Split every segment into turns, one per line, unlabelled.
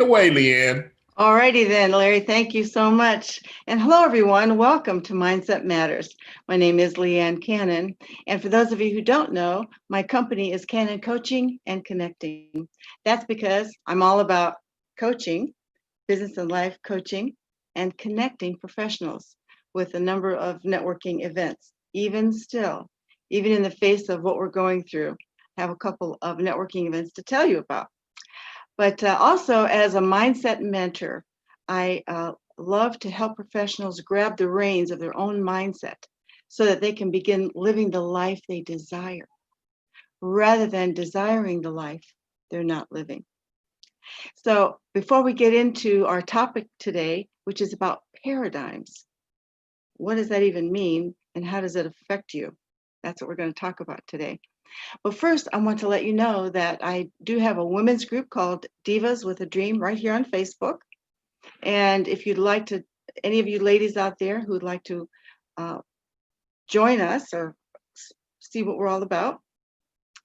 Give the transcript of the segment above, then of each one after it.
Away, Leanne.
Alrighty then, Larry, thank you so much. And hello, everyone. Welcome to Mindset Matters. My name is Leanne Cannon. And for those of you who don't know, my company is Cannon Coaching and Connecting. That's because I'm all about coaching, business and life coaching, and connecting professionals with a number of networking events. Even still, even in the face of what we're going through, I have a couple of networking events to tell you about. But also, as a mindset mentor, I love to help professionals grab the reins of their own mindset so that they can begin living the life they desire rather than desiring the life they're not living. So, before we get into our topic today, which is about paradigms, what does that even mean and how does it affect you? That's what we're going to talk about today. But first, I want to let you know that I do have a women's group called Divas with a Dream right here on Facebook. And if you'd like to, any of you ladies out there who'd like to uh, join us or see what we're all about,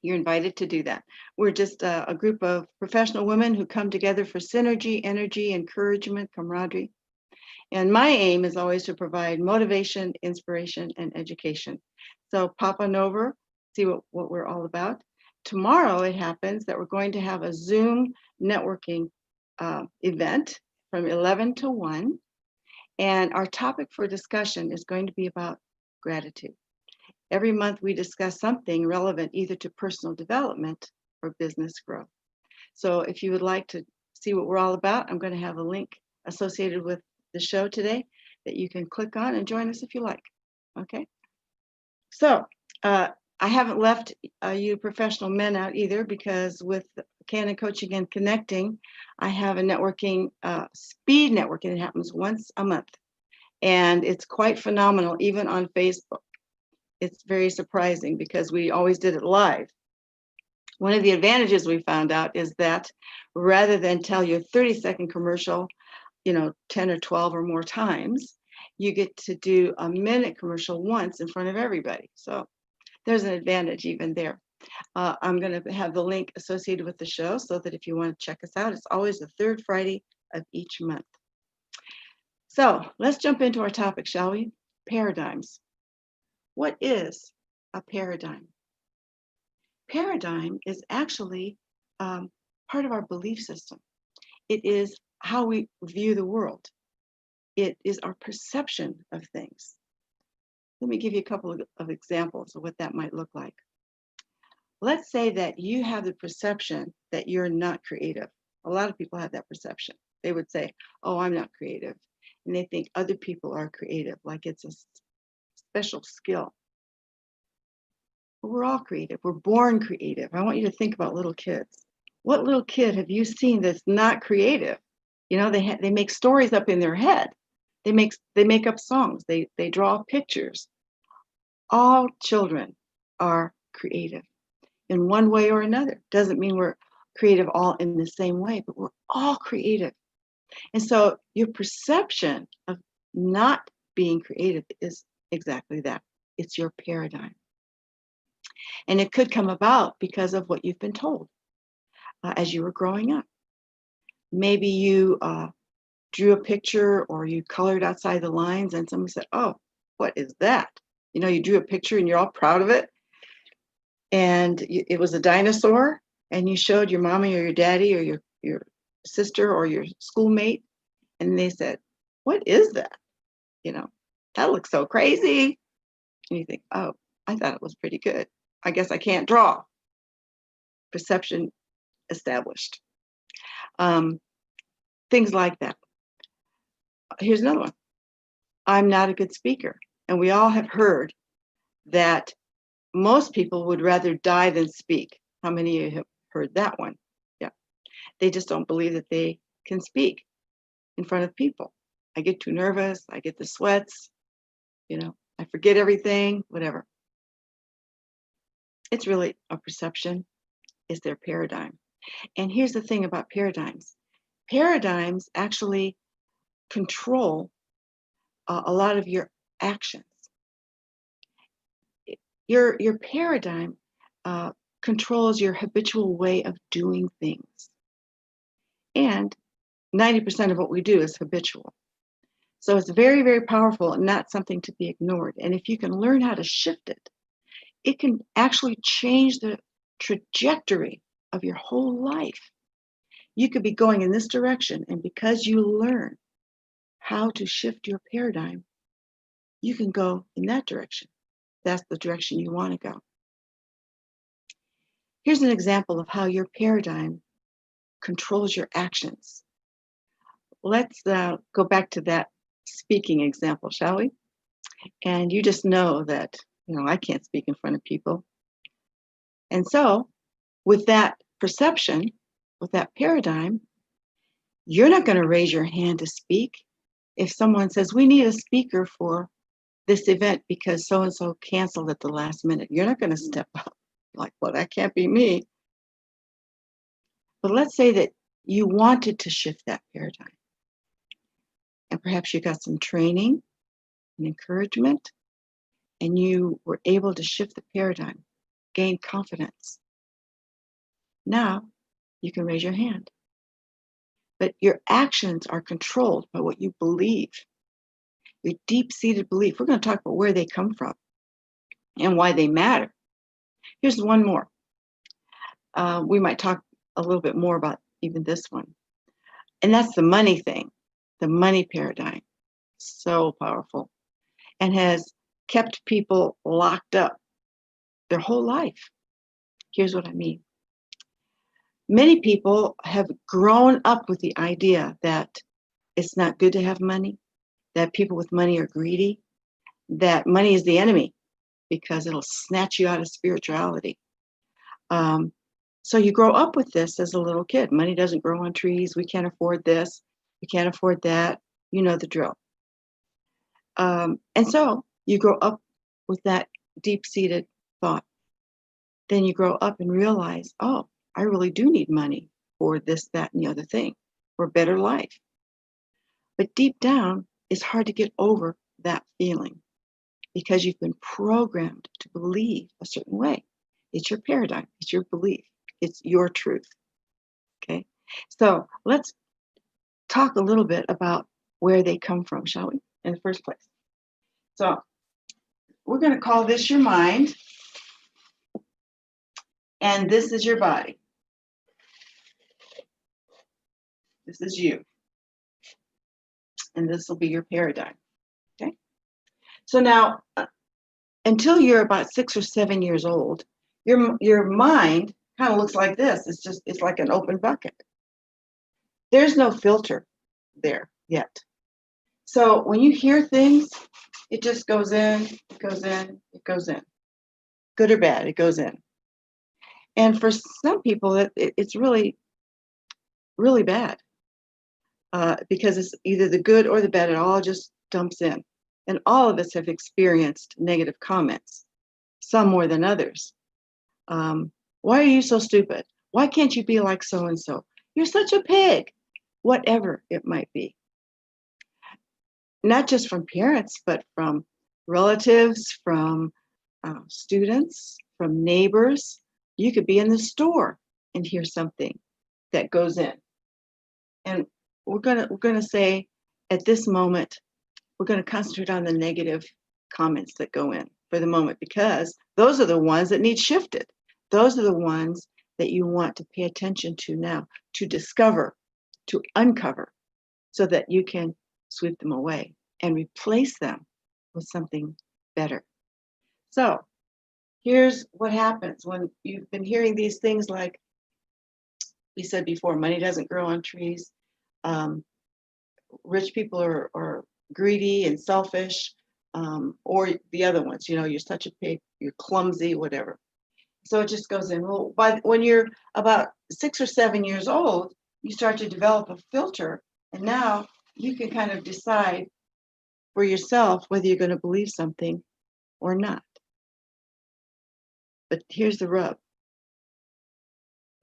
you're invited to do that. We're just a group of professional women who come together for synergy, energy, encouragement, camaraderie. And my aim is always to provide motivation, inspiration, and education. So pop on over, see what we're all about. Tomorrow it happens that we're going to have a Zoom networking event from 11 to 1. And our topic for discussion is going to be about gratitude. Every month we discuss something relevant either to personal development or business growth. So if you would like to see what we're all about, I'm going to have a link associated with the show today that you can click on and join us if you like. Okay. So I haven't left you professional men out either because with Canon Coaching and Connecting, I have a networking, speed networking. It happens once a month. And it's quite phenomenal, even on Facebook. It's very surprising because we always did it live. One of the advantages we found out is that rather than tell you a 30-second commercial, 10 or 12 or more times, you get to do a minute commercial once in front of everybody. So there's an advantage even there. I'm going to have the link associated with the show so that if you want to check us out, it's always the third Friday of each month. So let's jump into our topic, shall we? Paradigms. What is a paradigm? Paradigm is actually part of our belief system. It is how we view the world. It is our perception of things. Let me give you a couple of examples of what that might look like. Let's say that you have the perception that you're not creative. A lot of people have that perception. They would say, oh, I'm not creative. And they think other people are creative, like it's a special skill. But we're all creative. We're born creative. I want you to think about little kids. What little kid have you seen that's not creative? They make stories up in their head. They make up songs. They draw pictures. All children are creative in one way or another. Doesn't mean we're creative all in the same way, but we're all creative. And so your perception of not being creative is exactly that. It's your paradigm. And it could come about because of what you've been told as you were growing up. Maybe you drew a picture or you colored outside the lines and somebody said, oh, what is that? You drew a picture and you're all proud of it. And it was a dinosaur and you showed your mommy or your daddy or your sister or your schoolmate. And they said, what is that? That looks so crazy. And you think, oh, I thought it was pretty good. I guess I can't draw. Perception established. Things like that. Here's another one. I'm not a good speaker. And we all have heard that most people would rather die than speak. How many of you have heard that one? Yeah. They just don't believe that they can speak in front of people. I get too nervous. I get the sweats. I forget everything, whatever. It's really a perception. It's their paradigm. And here's the thing about paradigms. Paradigms actually control a lot of your actions. Your paradigm controls your habitual way of doing things. And 90% of what we do is habitual. So it's very, very powerful and not something to be ignored. And if you can learn how to shift it, it can actually change the trajectory of your whole life. You could be going in this direction, and because you learn how to shift your paradigm, you can go in that direction. That's the direction you want to go. Here's an example of how your paradigm controls your actions. Let's go back to that speaking example, shall we? And you just know that, I can't speak in front of people. And so with that perception, with that paradigm, you're not going to raise your hand to speak. If someone says, we need a speaker for this event because so-and-so canceled at the last minute, you're not going to step up like, well, that can't be me. But let's say that you wanted to shift that paradigm. And perhaps you got some training and encouragement, and you were able to shift the paradigm, gain confidence. Now you can raise your hand. But your actions are controlled by what you believe, your deep-seated belief. We're going to talk about where they come from and why they matter. Here's one more. We might talk a little bit more about even this one. And that's the money thing, the money paradigm. So powerful and has kept people locked up their whole life. Here's what I mean. Many people have grown up with the idea that it's not good to have money, that people with money are greedy, that money is the enemy because it'll snatch you out of spirituality. So you grow up with this as a little kid. Money doesn't grow on trees. We can't afford this. We can't afford that. You know the drill. And so you grow up with that deep-seated thought. Then you grow up and realize, oh, I really do need money for this, that, and the other thing, for a better life. But deep down, it's hard to get over that feeling because you've been programmed to believe a certain way. It's your paradigm. It's your belief. It's your truth. Okay? So let's talk a little bit about where they come from, shall we, in the first place. So we're going to call this your mind, and this is your body. This is you. And this will be your paradigm. Okay? So now, until you're about 6 or 7 years old, your mind kind of looks like this. It's like an open bucket. There's no filter there yet. So when you hear things, it just goes in, it goes in, it goes in. Good or bad, it goes in. And for some people, it's really, really bad because it's either the good or the bad. It all just dumps in. And all of us have experienced negative comments, some more than others. Why are you so stupid? Why can't you be like so-and-so? You're such a pig. Whatever it might be. Not just from parents, but from relatives, from students, from neighbors. You could be in the store and hear something that goes in. And we're gonna say at this moment, we're gonna concentrate on the negative comments that go in for the moment, because those are the ones that need shifted. Those are the ones that you want to pay attention to now, to discover, to uncover, so that you can sweep them away and replace them with something better. So here's what happens when you've been hearing these things like we said before, money doesn't grow on trees. Rich people are greedy and selfish, or the other ones, you're such a pig, you're clumsy, whatever. So it just goes in. Well, when you're about 6 or 7 years old, you start to develop a filter, and now you can kind of decide for yourself whether you're going to believe something or not. But here's the rub.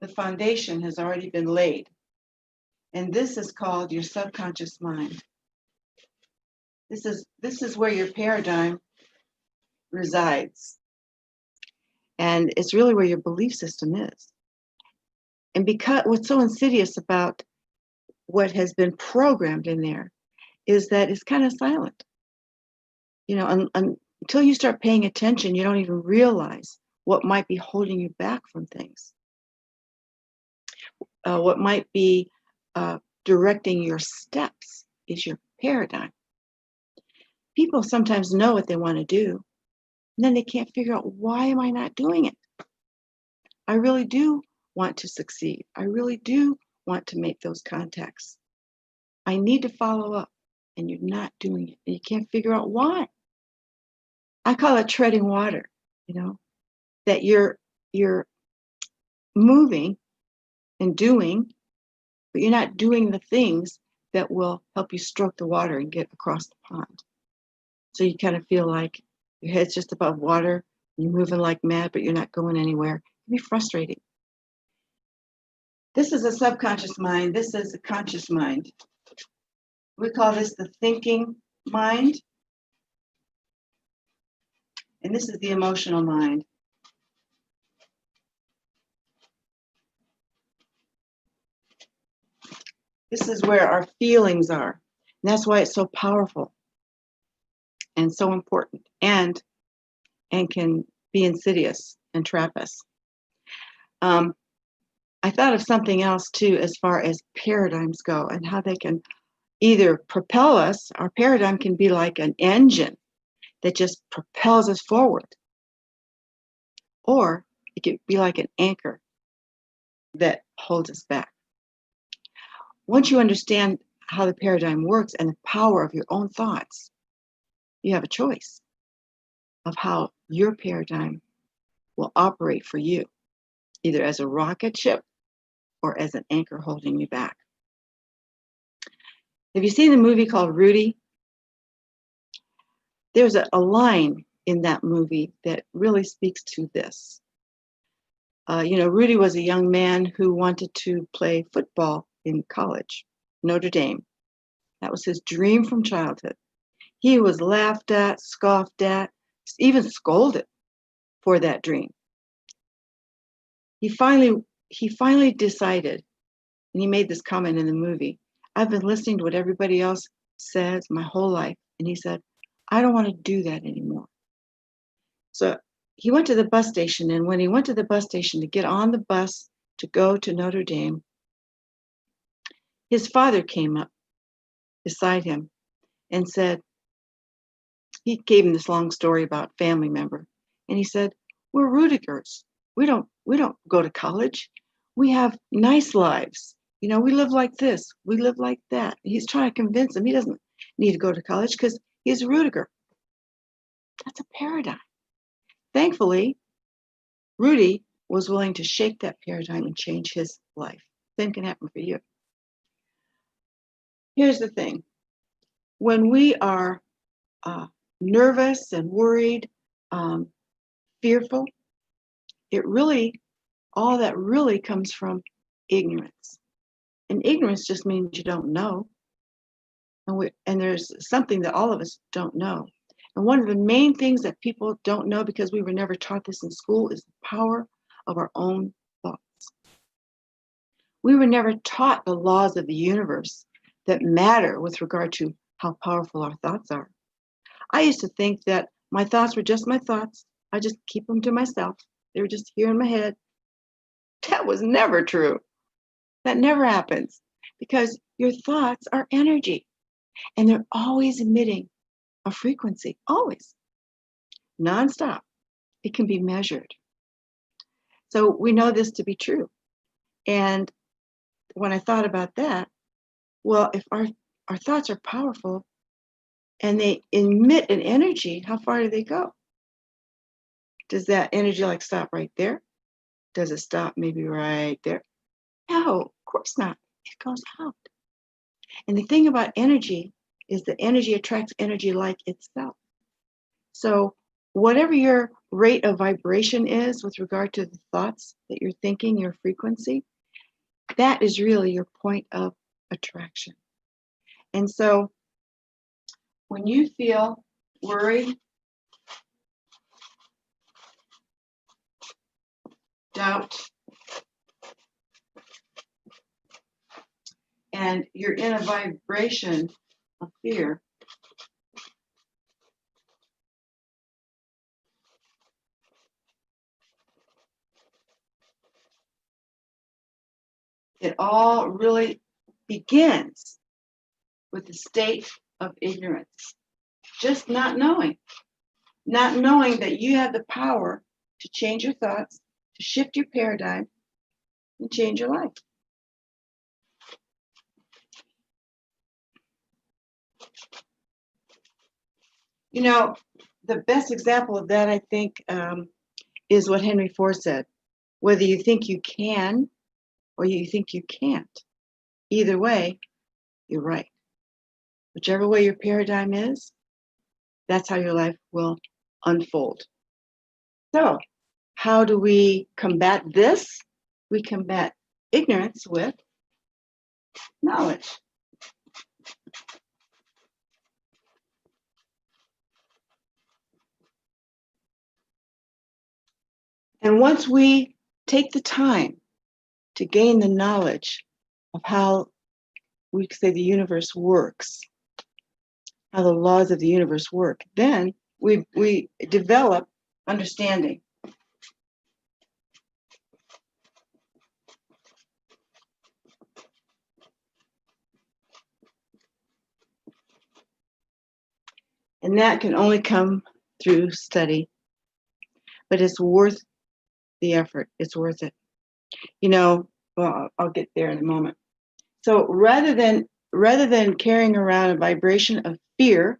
The foundation has already been laid. And this is called your subconscious mind. This is where your paradigm resides. And it's really where your belief system is. And because what's so insidious about what has been programmed in there is that it's kind of silent. You know, until you start paying attention, you don't even realize what might be holding you back from things. What might be directing your steps is your paradigm. People sometimes know what they want to do, and then they can't figure out, why am I not doing it? I really do want to succeed. I really do want to make those contacts. I need to follow up, and you're not doing it, and you can't figure out why. I call it treading water, you know, that you're moving and doing, but you're not doing the things that will help you stroke the water and get across the pond. So you kind of feel like your head's just above water, you're moving like mad, but you're not going anywhere. It can be frustrating. This is a subconscious mind. This is a conscious mind. We call this the thinking mind. And this is the emotional mind. This is where our feelings are. And that's why it's so powerful and so important and can be insidious and trap us. I thought of something else too, as far as paradigms go and how they can either propel us. Our paradigm can be like an engine that just propels us forward, or it could be like an anchor that holds us back. Once you understand how the paradigm works and the power of your own thoughts, you have a choice of how your paradigm will operate for you, either as a rocket ship or as an anchor holding you back. Have you seen the movie called Rudy? There's a line in that movie that really speaks to this. Rudy was a young man who wanted to play football in college, Notre Dame. That was his dream from childhood. He was laughed at, scoffed at, even scolded for that dream. He finally decided, and he made this comment in the movie, I've been listening to what everybody else says my whole life. And he said, I don't want to do that anymore. So he went to the bus station, and when he went to the bus station to get on the bus to go to Notre Dame, his father came up beside him and said, he gave him this long story about family member, and he said, we're Rudigers. We don't go to college. We have nice lives. We live like this. We live like that. He's trying to convince him he doesn't need to go to college because he's a Rudiger. That's a paradigm. Thankfully, Rudy was willing to shake that paradigm and change his life. Same can happen for you. Here's the thing. When we are nervous and worried, fearful, all that really comes from ignorance. And ignorance just means you don't know. And there's something that all of us don't know. And one of the main things that people don't know, because we were never taught this in school, is the power of our own thoughts. We were never taught the laws of the universe that matter with regard to how powerful our thoughts are. I used to think that my thoughts were just my thoughts. I just keep them to myself. They were just here in my head. That was never true. That never happens, because your thoughts are energy and they're always emitting a frequency, always, nonstop. It can be measured. So we know this to be true. And when I thought about that, well, if our thoughts are powerful and they emit an energy, how far do they go? Does that energy stop right there? Does it stop maybe right there? No, of course not. It goes out. And the thing about energy is that energy attracts energy like itself. So whatever your rate of vibration is with regard to the thoughts that you're thinking, your frequency, that is really your point of attraction. And so when you feel worried, doubt, and you're in a vibration of fear, it all really begins with the state of ignorance. Just not knowing that you have the power to change your thoughts, to shift your paradigm, and change your life. You know, the best example of that, I think, is what Henry Ford said. Whether you think you can or you think you can't, either way, you're right. Whichever way your paradigm is, that's how your life will unfold. So, how do we combat this? We combat ignorance with knowledge. And once we take the time to gain the knowledge of how we could say the universe works, how the laws of the universe work, then we develop understanding. And that can only come through study, but it's worth the effort. It's worth it. You know, well, I'll get there in a moment. So rather than carrying around a vibration of fear,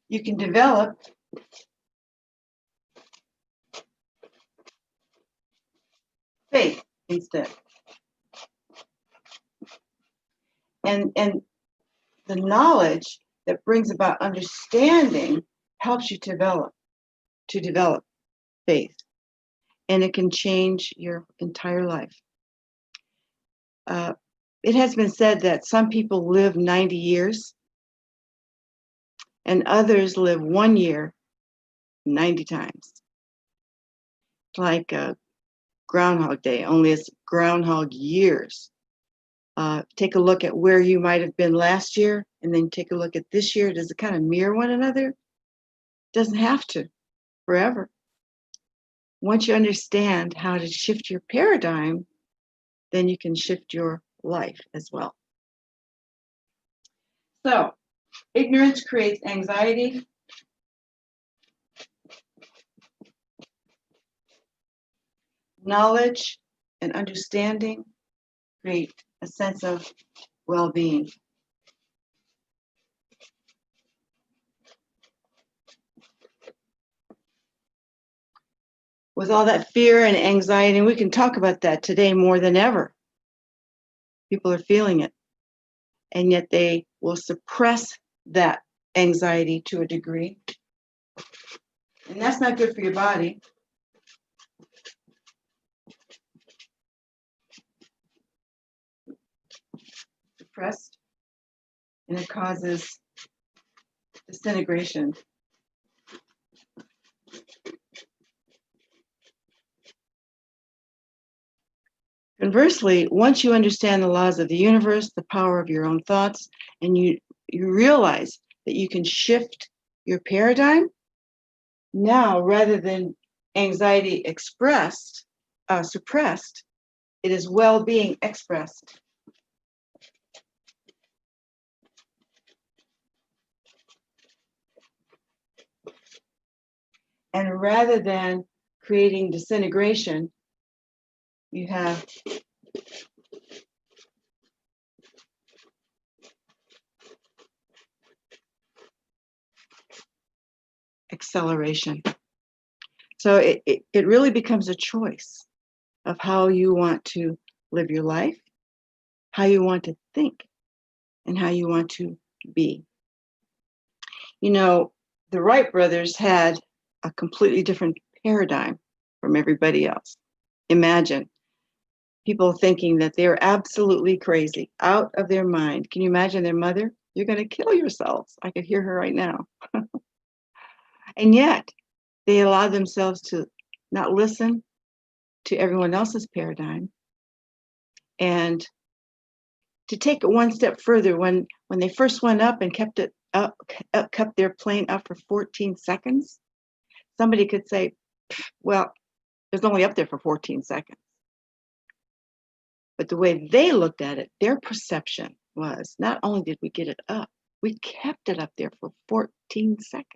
you can develop faith instead. And the knowledge that brings about understanding helps you develop faith. And it can change your entire life. It has been said that some people live 90 years and others live 1 year 90 times. It's like Groundhog Day, only it's groundhog years. Take a look at where you might have been last year and then take a look at this year. Does it kind of mirror one another? It doesn't have to forever. Once you understand how to shift your paradigm, then you can shift your life as well. So, ignorance creates anxiety. Knowledge and understanding create a sense of well-being. With all that fear and anxiety, and we can talk about that today more than ever. People are feeling it, and yet they will suppress that anxiety to a degree. And that's not good for your body. Suppressed, and it causes disintegration. Conversely, once you understand the laws of the universe, the power of your own thoughts, and you realize that you can shift your paradigm, now rather than anxiety suppressed, it is well-being expressed. And rather than creating disintegration, you have acceleration. So it really becomes a choice of how you want to live your life, how you want to think, and how you want to be. You know, the Wright brothers had a completely different paradigm from everybody else. Imagine people thinking that they're absolutely crazy, out of their mind. Can you imagine their mother? You're going to kill yourselves. I could hear her right now. And yet, they allow themselves to not listen to everyone else's paradigm and to take it one step further, when they first went up and kept it up, kept their plane up for 14 seconds, somebody could say, well, it was only up there for 14 seconds. But the way they looked at it, their perception was, not only did we get it up, we kept it up there for 14 seconds.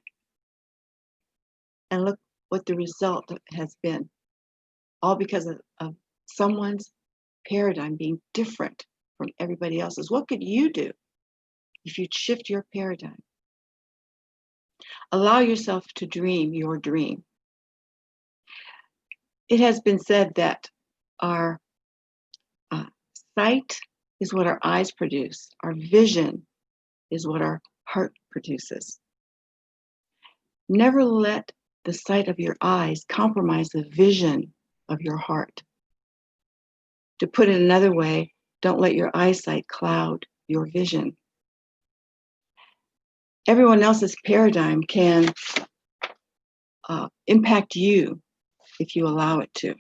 And look what the result has been, all because of someone's paradigm being different from everybody else's. What could you do if you'd shift your paradigm? Allow yourself to dream your dream. It has been said that our sight is what our eyes produce. Our vision is what our heart produces. Never let the sight of your eyes compromise the vision of your heart. To put it another way, don't let your eyesight cloud your vision. Everyone else's paradigm can impact you if you allow it to.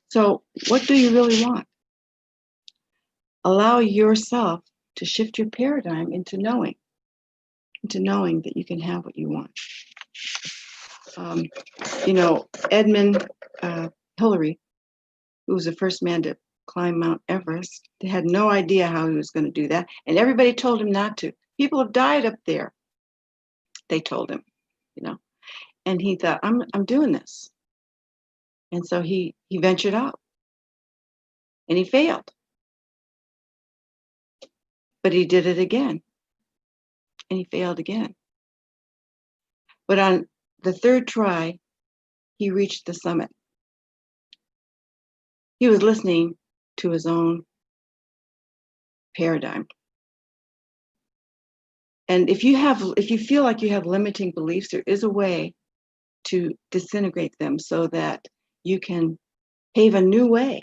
So what do you really want? Allow yourself to shift your paradigm into knowing that you can have what you want. Edmund Hillary, who was the first man to climb Mount Everest, they had no idea how he was going to do that, and everybody told him not to. People have died up there, they told him, and he thought, I'm doing this. And so he ventured out, and he failed. But he did it again, and he failed again. But on the third try, he reached the summit. He was listening to his own paradigm. And if you feel like you have limiting beliefs, there is a way to disintegrate them so that you can pave a new way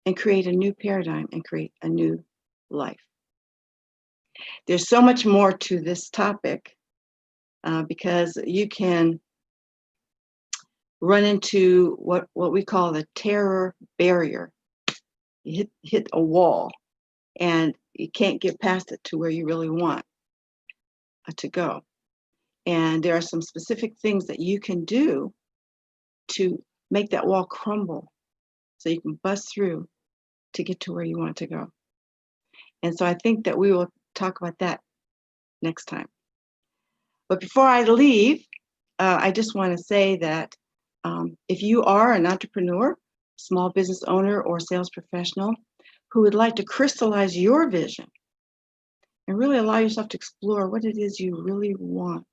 and create a new paradigm and create a new life. There's so much more to this topic because you can run into what we call the terror barrier. You hit a wall and you can't get past it to where you really want to go. And there are some specific things that you can do to make that wall crumble so you can bust through to get to where you want to go. And so I think that we will talk about that next time. But before I leave, I just want to say that if you are an entrepreneur, small business owner, or sales professional who would like to crystallize your vision and really allow yourself to explore what it is you really want,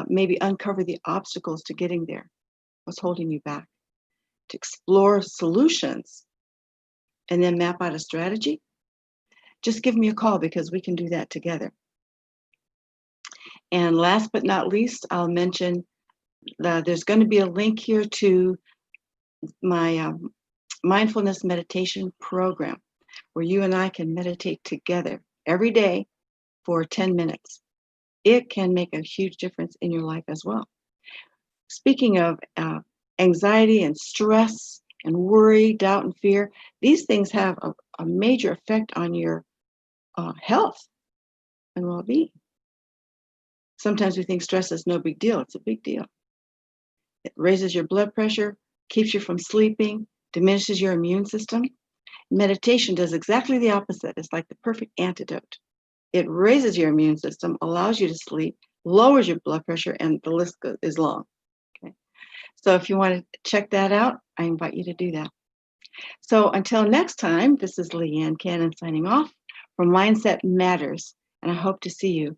maybe uncover the obstacles to getting there, what's holding you back, to explore solutions, and then map out a strategy, just give me a call because we can do that together. And last but not least, I'll mention that there's going to be a link here to my mindfulness meditation program where you and I can meditate together every day for 10 minutes. It can make a huge difference in your life as well. Speaking of anxiety and stress and worry, doubt, and fear, these things have a major effect on your health and well-being. Sometimes we think stress is no big deal. It's a big deal. It raises your blood pressure, keeps you from sleeping, diminishes your immune system. Meditation does exactly the opposite. It's like the perfect antidote. It raises your immune system, allows you to sleep, lowers your blood pressure, and the list is long. Okay. So if you want to check that out, I invite you to do that. So until next time, this is Leanne Cannon signing off from Mindset Matters, and I hope to see you